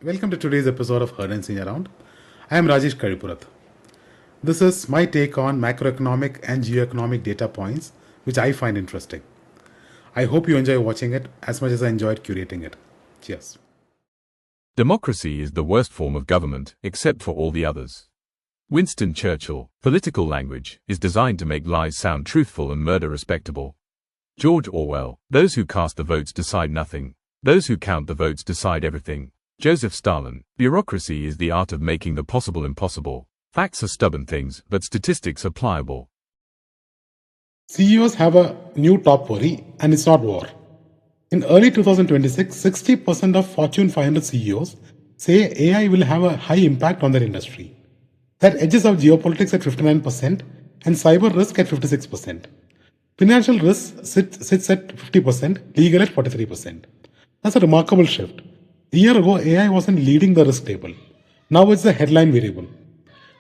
Welcome to today's episode of Heard and Seen Around. I am Rajesh Karipurath. This is my take on macroeconomic and geoeconomic data points, which I find interesting. I hope you enjoy watching it as much as I enjoyed curating it. Cheers. Democracy is the worst form of government, except for all the others. Winston Churchill, political language, is designed to make lies sound truthful and murder respectable. George Orwell, those who cast the votes decide nothing. Those who count the votes decide everything. Joseph Stalin, bureaucracy is the art of making the possible impossible. Facts are stubborn things, but statistics are pliable. CEOs have a new top worry, and it's not war. In early 2026, 60% of Fortune 500 CEOs say AI will have a high impact on their industry. That edges out geopolitics at 59% and cyber risk at 56%. Financial risk sits at 50%, legal at 43%. That's a remarkable shift. A year ago, AI wasn't leading the risk table. Now it's the headline variable.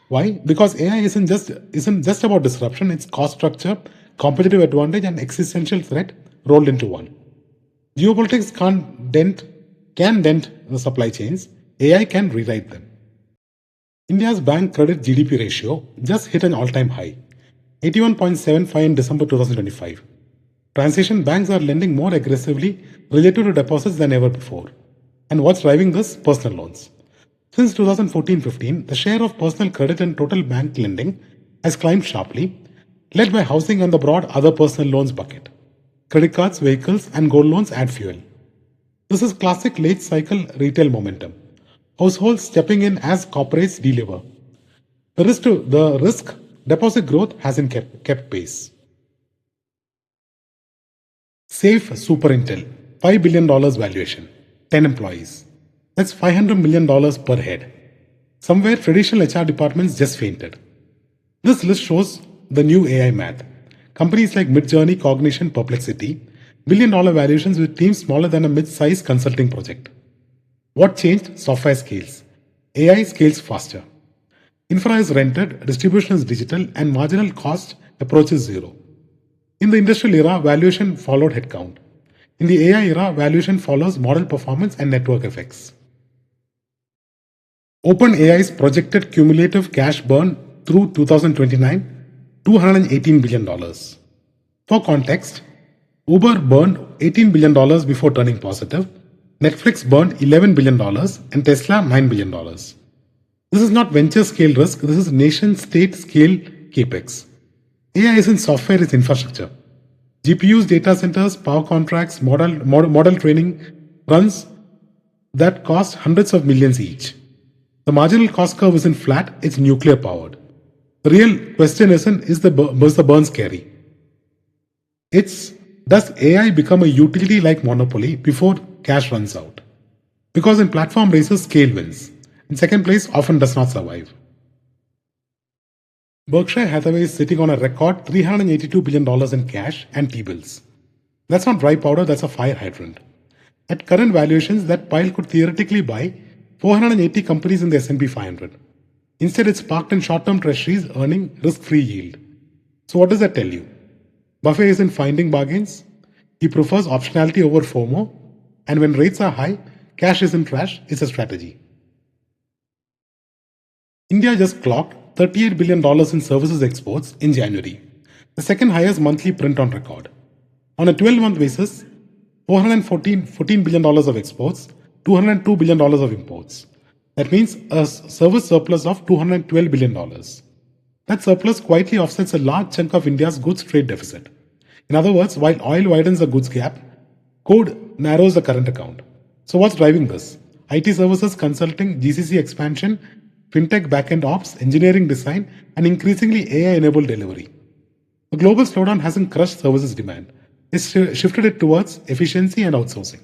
Why? Because AI isn't just about disruption, it's cost structure, competitive advantage, and existential threat rolled into one. Geopolitics can dent the supply chains. AI can rewrite them. India's bank credit-GDP ratio just hit an all-time high, 81.75 in December 2025. Transition banks are lending more aggressively related to deposits than ever before. And what's driving this? Personal loans. Since 2014-15, the share of personal credit in total bank lending has climbed sharply, led by housing and the broad other personal loans bucket. Credit cards, vehicles, and gold loans add fuel. This is classic late cycle retail momentum. Households stepping in as corporates deliver. The risk deposit growth hasn't kept pace. Safe Super Intel, $5 billion valuation, 10 employees. That's $500 million per head. Somewhere traditional HR departments just fainted. This list shows the new AI math. Companies like Midjourney, Cognition, Perplexity, billion-dollar valuations with teams smaller than a mid-sized consulting project. What changed? Software scales. AI scales faster. Infra is rented, distribution is digital, and marginal cost approaches zero. In the industrial era, valuation followed headcount. In the AI era, valuation follows model performance and network effects. OpenAI's projected cumulative cash burn through 2029, $218 billion. For context, Uber burned $18 billion before turning positive, Netflix burned $11 billion, and Tesla $9 billion. This is not venture scale risk, this is nation-state scale capex. AI isn't software, it's infrastructure. GPUs, data centers, power contracts, model training runs that cost hundreds of millions each. The marginal cost curve isn't flat, it's nuclear powered. The real question isn't, is the burn scary? It's, does AI become a utility like monopoly before cash runs out? Because in platform races, scale wins. In second place, often does not survive. Berkshire Hathaway is sitting on a record $382 billion in cash and T-bills. That's not dry powder, that's a fire hydrant. At current valuations, that pile could theoretically buy 480 companies in the S&P 500. Instead, it's parked in short-term treasuries earning risk-free yield. So what does that tell you? Buffett isn't finding bargains. He prefers optionality over FOMO. And when rates are high, cash isn't trash, it's a strategy. India just clocked $38 billion in services exports in January, the second highest monthly print on record. On a 12-month basis, $14 billion of exports, $202 billion of imports. That means a service surplus of $212 billion. That surplus quietly offsets a large chunk of India's goods trade deficit. In other words, while oil widens the goods gap, code narrows the current account. So what's driving this? IT services, consulting, GCC expansion, fintech backend ops, engineering design, and increasingly AI-enabled delivery. The global slowdown hasn't crushed services demand. It's shifted it towards efficiency and outsourcing.